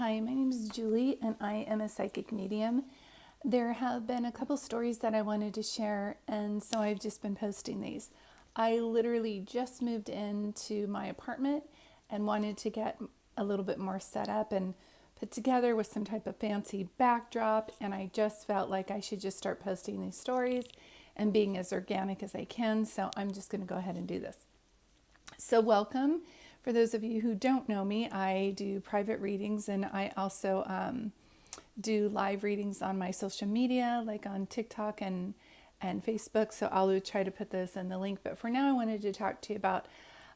Hi, my name is Julie and I am a psychic medium. There have been a couple stories that I wanted to share, and so I've just been posting these. I literally just moved into my apartment and wanted to get a little bit more set up and put together with some type of fancy backdrop, and I just felt like I should just start posting these stories and being as organic as I can, so I'm just going to go ahead and do this. So welcome. For those of you who don't know me, I do private readings, and I also do live readings on my social media, like on TikTok and Facebook. So I'll try to put those in the link. But for now, I wanted to talk to you about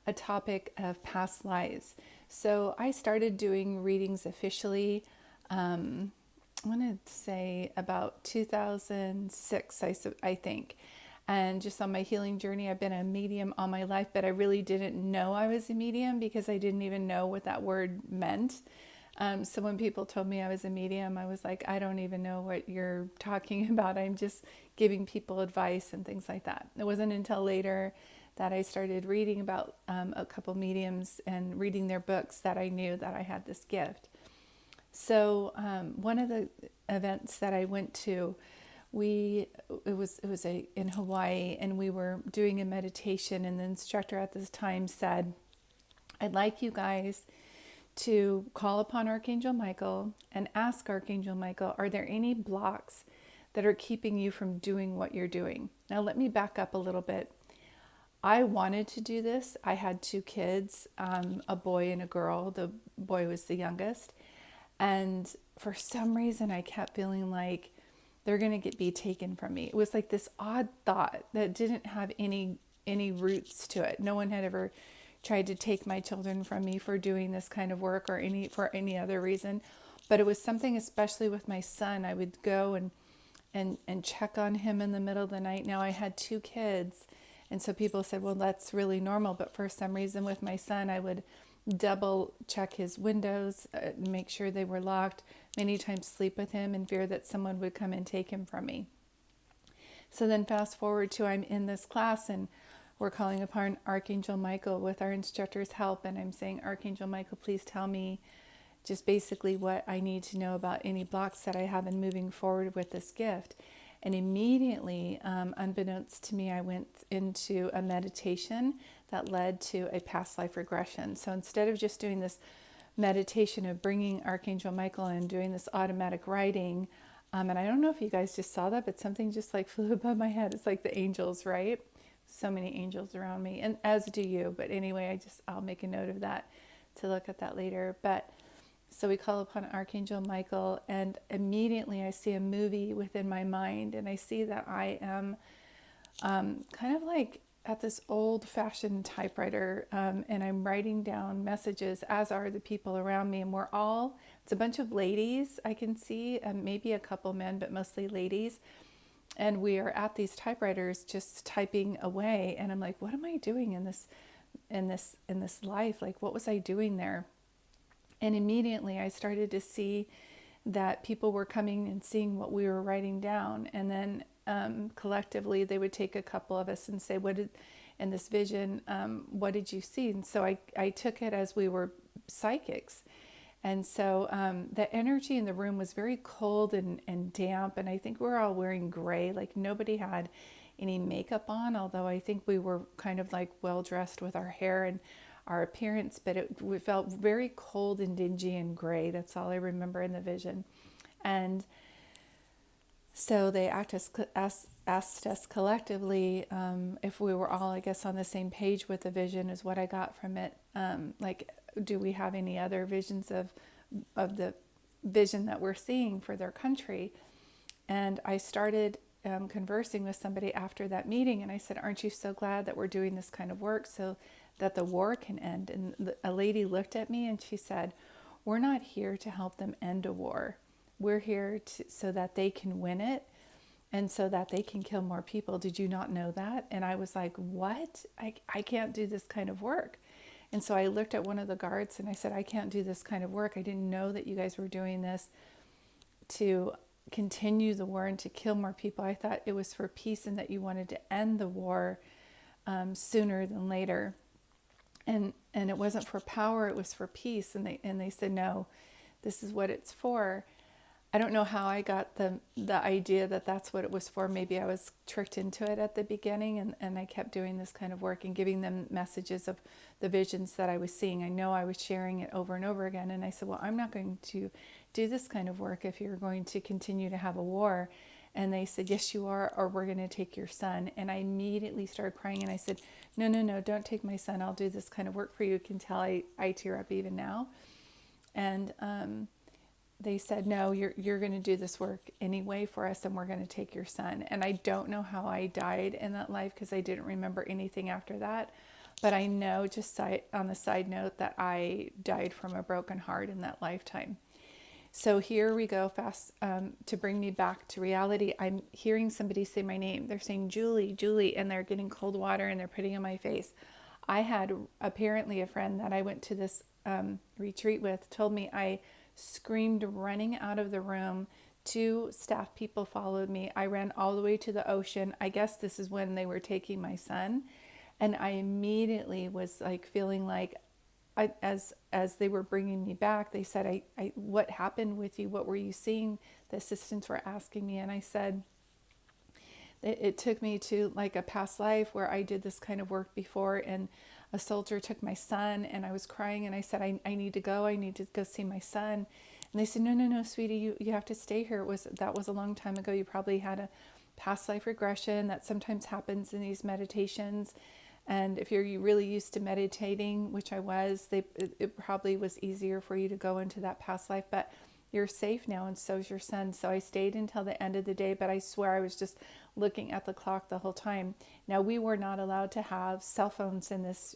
a topic of past lives. So I started doing readings officially, I want to say about 2006, I think. And just on my healing journey, I've been a medium all my life, but I really didn't know I was a medium because I didn't even know what that word meant. So when people told me I was a medium, I was like, I don't even know what you're talking about. I'm just giving people advice and things like that. It wasn't until later that I started reading about a couple mediums and reading their books that I knew that I had this gift. So one of the events that I went to, it was in Hawaii, and we were doing a meditation, and the instructor at this time said, I'd like you guys to call upon Archangel Michael and ask Archangel Michael, are there any blocks that are keeping you from doing what you're doing? Now let me back up a little bit. I wanted to do this. I had two kids, a boy and a girl. The boy was the youngest. And for some reason, I kept feeling like they're going to be taken from me. It was like this odd thought that didn't have any roots to it. No one had ever tried to take my children from me for doing this kind of work or for any other reason. But it was something, especially with my son. I would go and check on him in the middle of the night. Now I had two kids, and so people said, well, that's really normal. But for some reason with my son, I would double check his windows, make sure they were locked, many times sleep with him in fear that someone would come and take him from me. So then fast forward to I'm in this class, and we're calling upon Archangel Michael with our instructor's help, and I'm saying, Archangel Michael, please tell me just basically what I need to know about any blocks that I have in moving forward with this gift. And immediately, unbeknownst to me, I went into a meditation that led to a past life regression. So instead of just doing this meditation of bringing Archangel Michael and doing this automatic writing, and I don't know if you guys just saw that, but something just like flew above my head. It's like the angels, right? So many angels around me, and as do you. But anyway, I'll make a note of that to look at that later. But so we call upon Archangel Michael, and immediately I see a movie within my mind, and I see that I am kind of like at this old-fashioned typewriter, and I'm writing down messages, as are the people around me, and it's a bunch of ladies I can see, maybe a couple men, but mostly ladies, and we are at these typewriters just typing away, and I'm like, what am I doing in this life? Like, what was I doing there? And immediately I started to see that people were coming and seeing what we were writing down. And then collectively they would take a couple of us and say, in this vision, what did you see? And so I took it as we were psychics. And so the energy in the room was very cold and damp. And I think we were all wearing gray, like nobody had any makeup on, although I think we were kind of like well dressed with our hair and our appearance, but we felt very cold and dingy and gray. That's all I remember in the vision. And so they asked us collectively if we were all, I guess, on the same page with the vision, is what I got from it. Like, do we have any other visions of the vision that we're seeing for their country? And I started conversing with somebody after that meeting, and I said, aren't you so glad that we're doing this kind of work so that the war can end? And a lady looked at me and she said, we're not here to help them end a war. We're here so that they can win it and so that they can kill more people. Did you not know that? And I was like, what? I can't do this kind of work. And so I looked at one of the guards and I said, I can't do this kind of work. I didn't know that you guys were doing this to continue the war and to kill more people. I thought it was for peace and that you wanted to end the war sooner than later. And it wasn't for power, it was for peace. And they said, no, this is what it's for. I don't know how I got the idea that that's what it was for. Maybe I was tricked into it at the beginning, and I kept doing this kind of work and giving them messages of the visions that I was seeing. I know I was sharing it over and over again. And I said, well, I'm not going to do this kind of work if you're going to continue to have a war. And they said, yes, you are, or we're going to take your son. And I immediately started crying, and I said, no, no, no, don't take my son. I'll do this kind of work for you. You can tell I tear up even now. And they said, no, you're going to do this work anyway for us, and we're going to take your son. And I don't know how I died in that life, because I didn't remember anything after that. But I know, just on the side note, that I died from a broken heart in that lifetime. So here we go, fast to bring me back to reality. I'm hearing somebody say my name. They're saying, Julie, Julie, and they're getting cold water and they're putting it on my face. I had apparently a friend that I went to this retreat with told me I screamed running out of the room. 2 staff people followed me. I ran all the way to the ocean. I guess this is when they were taking my son. And I immediately was like feeling like, as they were bringing me back, they said, what happened with you? What were you seeing? The assistants were asking me. And I said, it took me to like a past life where I did this kind of work before, and a soldier took my son, and I was crying, and I said, I need to go. I need to go see my son. And they said, no, no, no, sweetie, you have to stay here. That was a long time ago. You probably had a past life regression. That sometimes happens in these meditations. And if you're really used to meditating, which I was, it probably was easier for you to go into that past life, but you're safe now, and so's your son. So I stayed until the end of the day, but I swear I was just looking at the clock the whole time. Now, we were not allowed to have cell phones in this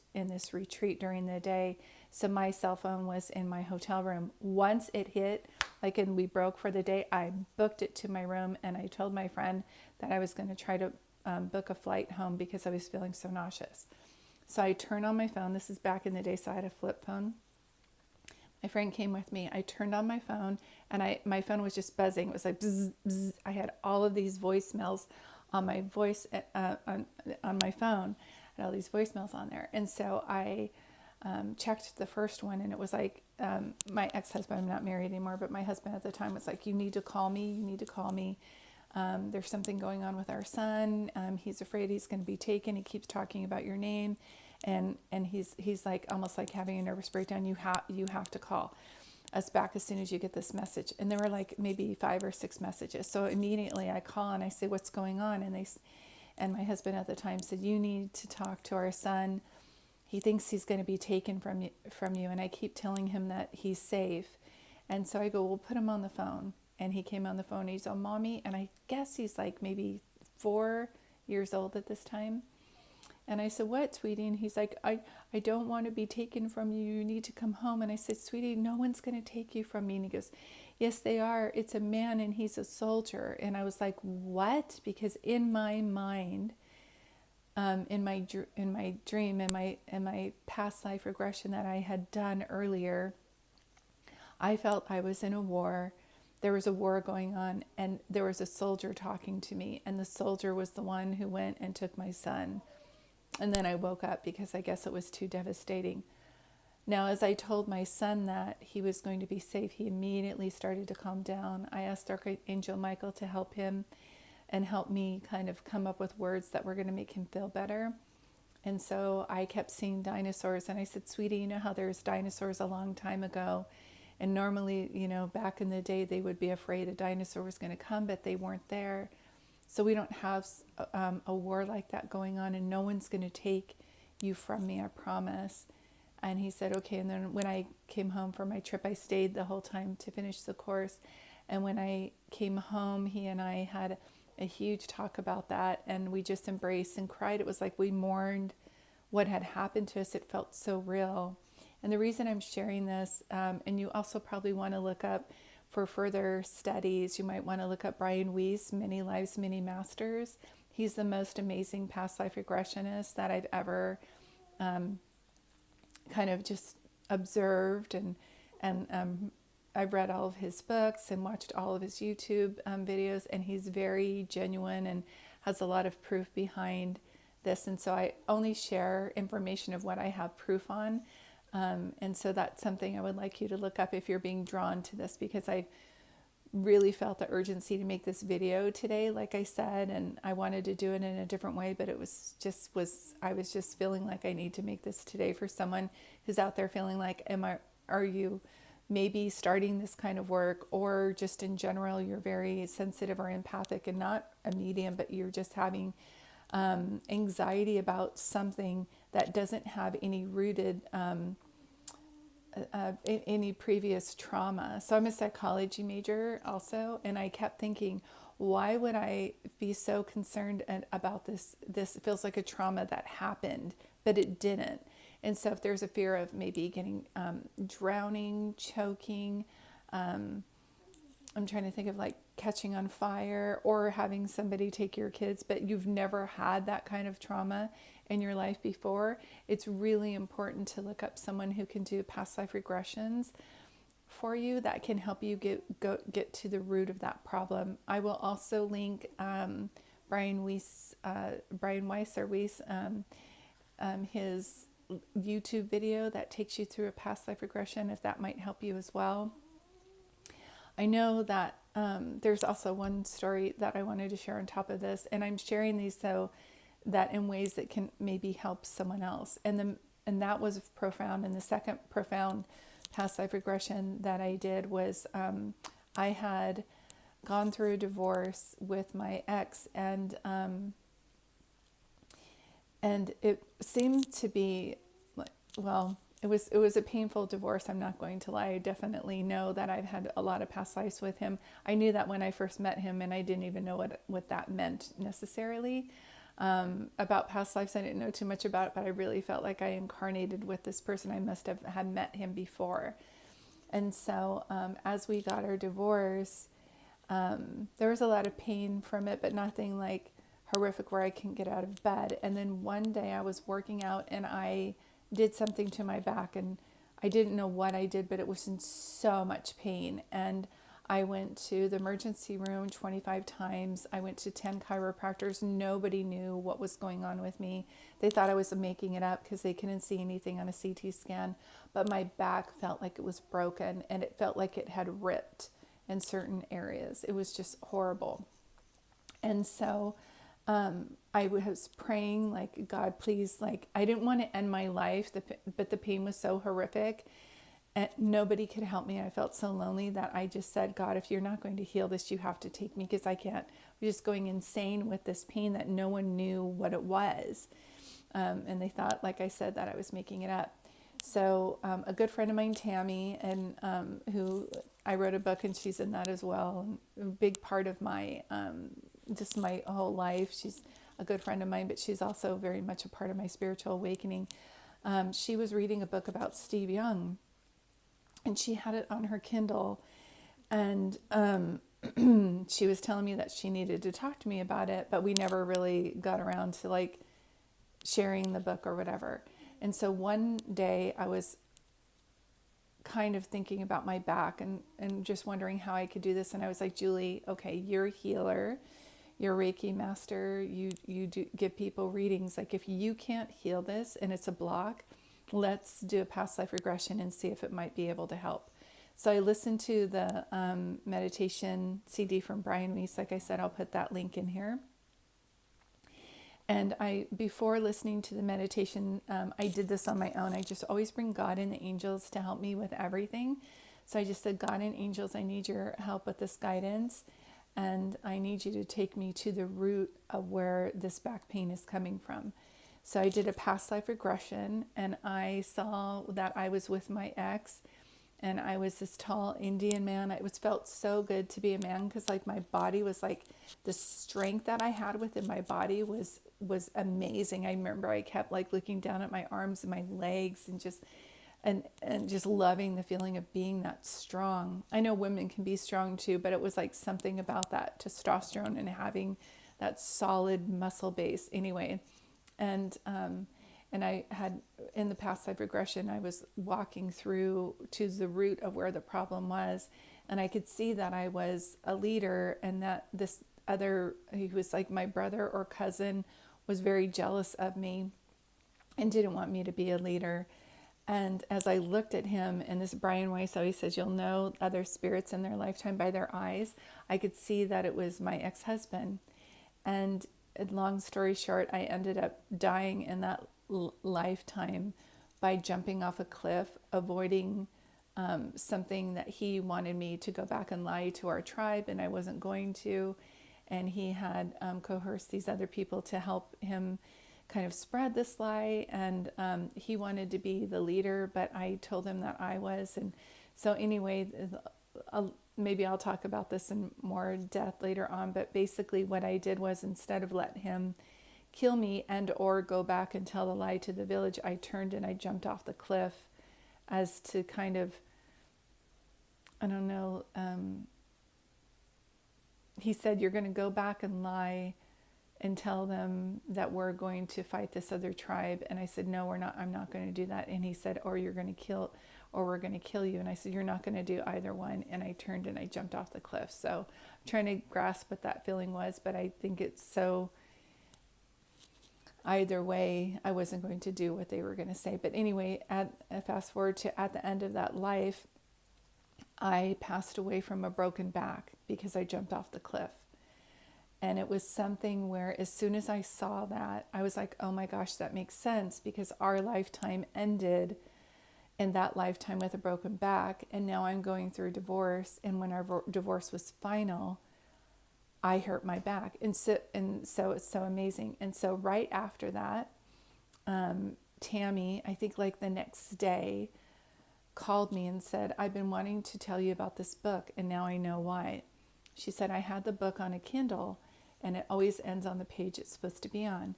retreat during the day. So my cell phone was in my hotel room. Once it hit, and we broke for the day, I booked it to my room, and I told my friend that I was going to try to book a flight home because I was feeling so nauseous. So I turned on my phone. This is back in the day, so I had a flip phone. My friend came with me. I turned on my phone, and my phone was just buzzing. It was like bzz, bzz. I had all of these voicemails on my on my phone. I had all these voicemails on there, and so I checked the first one, and it was like my ex-husband. I'm not married anymore, but my husband at the time was like, "You need to call me. You need to call me. There's something going on with our son. He's afraid he's going to be taken. He keeps talking about your name." And he's like almost like having a nervous breakdown. You have to call us back as soon as you get this message. And there were like maybe 5 or 6 messages. So immediately I call and I say, what's going on? And my husband at the time said, you need to talk to our son. He thinks he's going to be taken from you. And I keep telling him that he's safe. And so I go, we'll put him on the phone. And he came on the phone. And he's on Mommy. And I guess he's like maybe 4 years old at this time. And I said, what, sweetie? And he's like, I don't want to be taken from you. You need to come home. And I said, sweetie, no one's going to take you from me. And he goes, yes, they are. It's a man and he's a soldier. And I was like, what? Because in my mind, in my dream, in my past life regression that I had done earlier, I felt I was in a war. There was a war going on, and there was a soldier talking to me. And the soldier was the one who went and took my son. And then I woke up because I guess it was too devastating. Now, as I told my son that he was going to be safe, he immediately started to calm down. I asked Archangel Michael to help him and help me kind of come up with words that were going to make him feel better. And so I kept seeing dinosaurs. And I said, sweetie, you know how there's dinosaurs a long time ago? And normally, back in the day, they would be afraid a dinosaur was going to come, but they weren't there. So we don't have a war like that going on, and no one's going to take you from me, I promise. And he said, okay. And then when I came home from my trip, I stayed the whole time to finish the course. And when I came home, he and I had a huge talk about that, and we just embraced and cried. It was like we mourned what had happened to us. It felt so real. And the reason I'm sharing this, and you also probably want to look up for further studies, you might want to look up Brian Weiss, Many Lives, Many Masters. He's the most amazing past life regressionist that I've ever kind of just observed. And I've read all of his books and watched all of his YouTube videos, and he's very genuine and has a lot of proof behind this. And so I only share information of what I have proof on. And so that's something I would like you to look up if you're being drawn to this, because I really felt the urgency to make this video today, like I said, and I wanted to do it in a different way, but I was just feeling like I need to make this today for someone who's out there feeling like, are you maybe starting this kind of work, or just in general, you're very sensitive or empathic and not a medium, but you're just having anxiety about something that doesn't have any rooted any previous trauma. So I'm a psychology major also, and I kept thinking, why would I be so concerned about this? This feels like a trauma that happened, but it didn't. And so if there's a fear of maybe getting drowning, choking, I'm trying to think of like catching on fire or having somebody take your kids, but you've never had that kind of trauma in your life before, it's really important to look up someone who can do past life regressions for you that can help you get to the root of that problem. I will also link Brian Weiss, his YouTube video that takes you through a past life regression, if that might help you as well. I know that there's also one story that I wanted to share on top of this, and I'm sharing these so that in ways that can maybe help someone else. And that was profound. And the second profound past life regression that I did was I had gone through a divorce with my ex, and it seemed to be it was a painful divorce. I'm not going to lie. I definitely know that I've had a lot of past lives with him. I knew that when I first met him, and I didn't even know what that meant necessarily. About past lives, I didn't know too much about it, but I really felt like I incarnated with this person. I must have had met him before. And so as we got our divorce, there was a lot of pain from it, but nothing like horrific where I couldn't get out of bed. And then one day I was working out and I did something to my back, and I didn't know what I did, but it was in so much pain. And I went to the emergency room 25 times. I went to 10 chiropractors. Nobody knew what was going on with me. They thought I was making it up because they couldn't see anything on a CT scan. But my back felt like it was broken, and it felt like it had ripped in certain areas. It was just horrible. And so I was praying, like, God, please, like, I didn't want to end my life, but the pain was so horrific. And nobody could help me. I felt so lonely that I just said, God, if you're not going to heal this, you have to take me, because I can't. I'm just going insane with this pain that no one knew what it was. And they thought, like I said, that I was making it up. So a good friend of mine, Tammy, and who I wrote a book, and she's in that as well. A big part of my just my whole life. She's a good friend of mine, but she's also very much a part of my spiritual awakening. She was reading a book about Steve Young, and she had it on her Kindle, and she was telling me that she needed to talk to me about it, but we never really got around to like sharing the book or whatever. And so one day I was kind of thinking about my back and just wondering how I could do this. And I was like, Julie, okay, you're a healer, you're a Reiki master, you do give people readings. Like, if you can't heal this and it's a block, let's do a past life regression and see if it might be able to help. So I listened to the meditation CD from Brian Weiss. Like I said, I'll put that link in here. And before listening to the meditation, I did this on my own. I just always bring God and the angels to help me with everything. So I just said, God and angels, I need your help with this guidance. And I need you to take me to the root of where this back pain is coming from. So I did a past life regression, and I saw that I was with my ex, and I was this tall Indian man. It felt so good to be a man, because like my body was like, the strength that I had within my body was amazing. I remember I kept like looking down at my arms and my legs and just loving the feeling of being that strong. I know women can be strong too, but it was like something about that testosterone and having that solid muscle base anyway. And I had, in the past life regression, I was walking through to the root of where the problem was. And I could see that I was a leader, and that this other, he was like my brother or cousin, was very jealous of me and didn't want me to be a leader. And as I looked at him, and this Brian Weiss always says, you'll know other spirits in their lifetime by their eyes. I could see that it was my ex-husband. And long story short, I ended up dying in that lifetime by jumping off a cliff, avoiding something that he wanted me to go back and lie to our tribe, and I wasn't going to. And he had coerced these other people to help him kind of spread this lie, and he wanted to be the leader, but I told him that I was. And so anyway, maybe I'll talk about this in more depth later on, but basically what I did was, instead of let him kill me and or go back and tell the lie to the village, I turned and I jumped off the cliff as to kind of, I don't know, he said, you're going to go back and lie and tell them that we're going to fight this other tribe. And I said, no, we're not. I'm not going to do that. And he said, or you're going to kill, or we're going to kill you. And I said, you're not going to do either one. And I turned and I jumped off the cliff. So I'm trying to grasp what that feeling was, but I think it's so, either way, I wasn't going to do what they were going to say. But anyway, fast forward to at the end of that life, I passed away from a broken back because I jumped off the cliff. And it was something where as soon as I saw that, I was like, oh my gosh, that makes sense, because our lifetime ended in that lifetime with a broken back. And now I'm going through divorce. And when our divorce was final, I hurt my back. And so it's so amazing. And so right after that, Tammy, I think like the next day, called me and said, I've been wanting to tell you about this book, and now I know why. She said, I had the book on a Kindle, and it always ends on the page it's supposed to be on.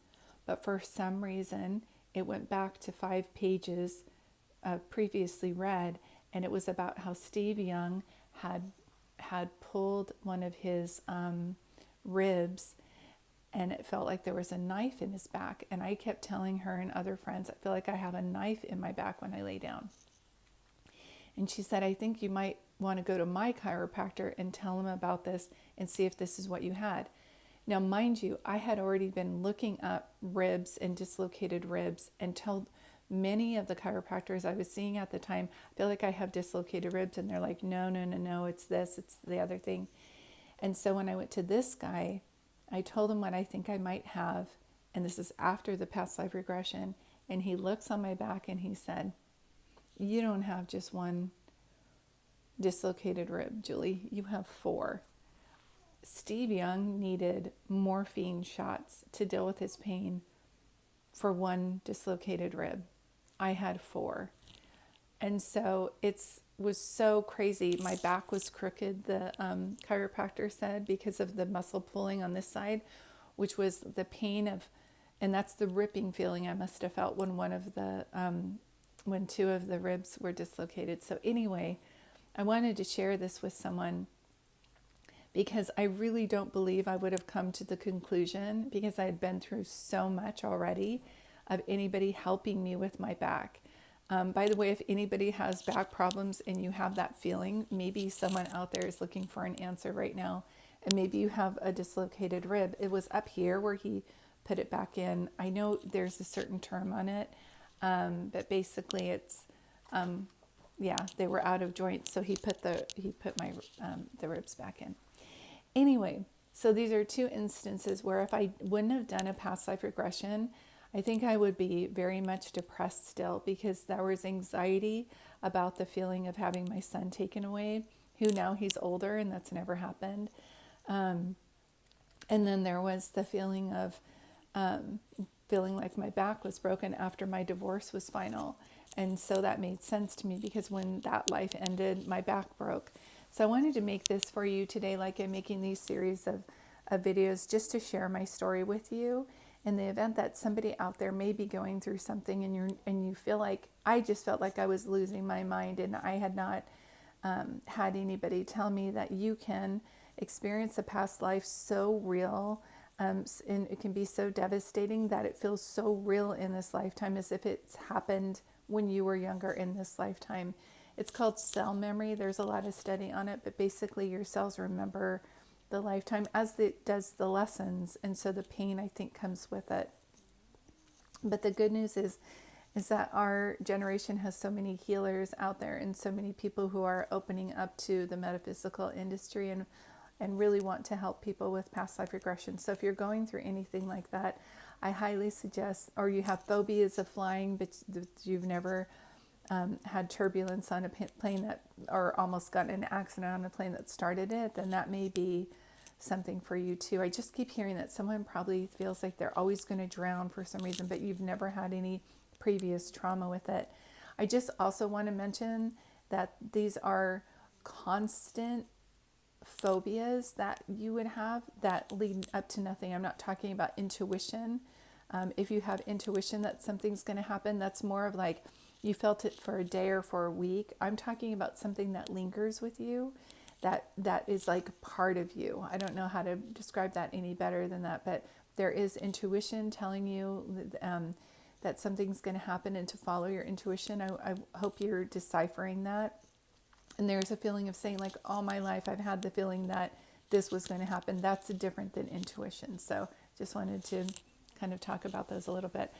But for some reason, it went back to 5 pages previously read, and it was about how Steve Young had pulled one of his ribs, and it felt like there was a knife in his back. And I kept telling her and other friends, I feel like I have a knife in my back when I lay down. And she said, I think you might want to go to my chiropractor and tell him about this and see if this is what you had. Now, mind you, I had already been looking up ribs and dislocated ribs and told many of the chiropractors I was seeing at the time, I feel like I have dislocated ribs. And they're like, no, it's this, it's the other thing. And so when I went to this guy, I told him what I think I might have. And this is after the past life regression. And he looks on my back and he said, you don't have just one dislocated rib, Julie. You have 4. Steve Young needed morphine shots to deal with his pain for 1 dislocated rib. I had 4. And so it was so crazy. My back was crooked, the chiropractor said, because of the muscle pulling on this side, which was the pain of, and that's the ripping feeling I must have felt when when 2 of the ribs were dislocated. So anyway, I wanted to share this with someone because I really don't believe I would have come to the conclusion, because I had been through so much already, of anybody helping me with my back. By the way, if anybody has back problems and you have that feeling, maybe someone out there is looking for an answer right now, and maybe you have a dislocated rib. It was up here where he put it back in. I know there's a certain term on it, but basically it's, they were out of joint, so he put my the ribs back in. Anyway, so these are 2 instances where if I wouldn't have done a past life regression, I think I would be very much depressed still, because there was anxiety about the feeling of having my son taken away, who now he's older and that's never happened. And then there was the feeling of feeling like my back was broken after my divorce was final. And so that made sense to me, because when that life ended, my back broke. So I wanted to make this for you today, like I'm making these series of videos, just to share my story with you, in the event that somebody out there may be going through something and you feel like, I just felt like I was losing my mind, and I had not had anybody tell me that you can experience a past life so real, and it can be so devastating that it feels so real in this lifetime, as if it's happened when you were younger in this lifetime. It's called cell memory. There's a lot of study on it, but basically your cells remember the lifetime as it does the lessons, and so the pain, I think, comes with it. But the good news is is that our generation has so many healers out there and so many people who are opening up to the metaphysical industry and really want to help people with past life regression. So if you're going through anything like that, I highly suggest, or you have phobias of flying, but you've never had turbulence on a plane that, or almost got in an accident on a plane that started it, then that may be something for you too. I just keep hearing that someone probably feels like they're always going to drown for some reason, but you've never had any previous trauma with it. I just also want to mention that these are constant phobias that you would have that lead up to nothing. I'm not talking about intuition. If you have intuition that something's going to happen, that's more of like you felt it for a day or for a week. I'm talking about something that lingers with you, that is like part of you. I don't know how to describe that any better than that, but there is intuition telling you that something's going to happen, and to follow your intuition. I hope you're deciphering that. And there's a feeling of saying, like, all my life I've had the feeling that this was going to happen. That's different than intuition. So just wanted to kind of talk about those a little bit.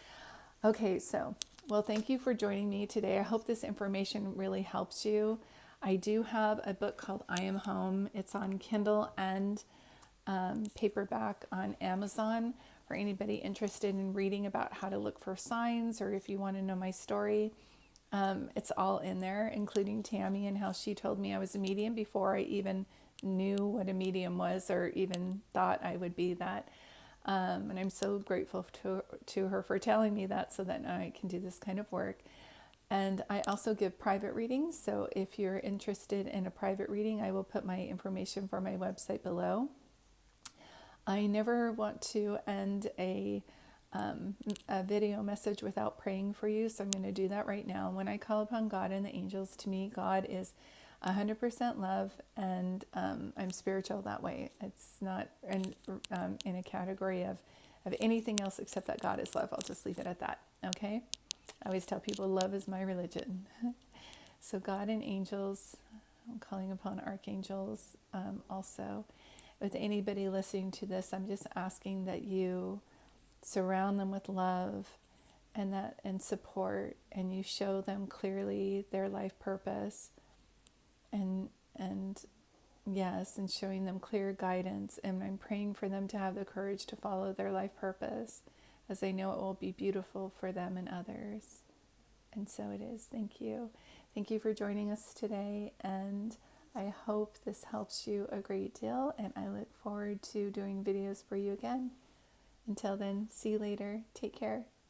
Okay, so, well, thank you for joining me today. I hope this information really helps you. I do have a book called I Am Home. It's on Kindle and paperback on Amazon for anybody interested in reading about how to look for signs, or if you want to know my story. It's all in there, including Tammy and how she told me I was a medium before I even knew what a medium was or even thought I would be that. And I'm so grateful to her for telling me that, so that now I can do this kind of work. And I also give private readings. So if you're interested in a private reading, I will put my information for my website below. I never want to end a video message without praying for you. So I'm going to do that right now. When I call upon God and the angels, to me, God is 100% love, and I'm spiritual that way. It's not in a category of anything else except that God is love. I'll just leave it at that. Okay? I always tell people love is my religion. So God and angels, I'm calling upon archangels also. With anybody listening to this, I'm just asking that you surround them with love and support, and you show them clearly their life purpose, and yes, and showing them clear guidance. And I'm praying for them to have the courage to follow their life purpose, as they know it will be beautiful for them and others. And so it is. Thank you. Thank you for joining us today, and I hope this helps you a great deal, and I look forward to doing videos for you again. Until then, see you later. Take care.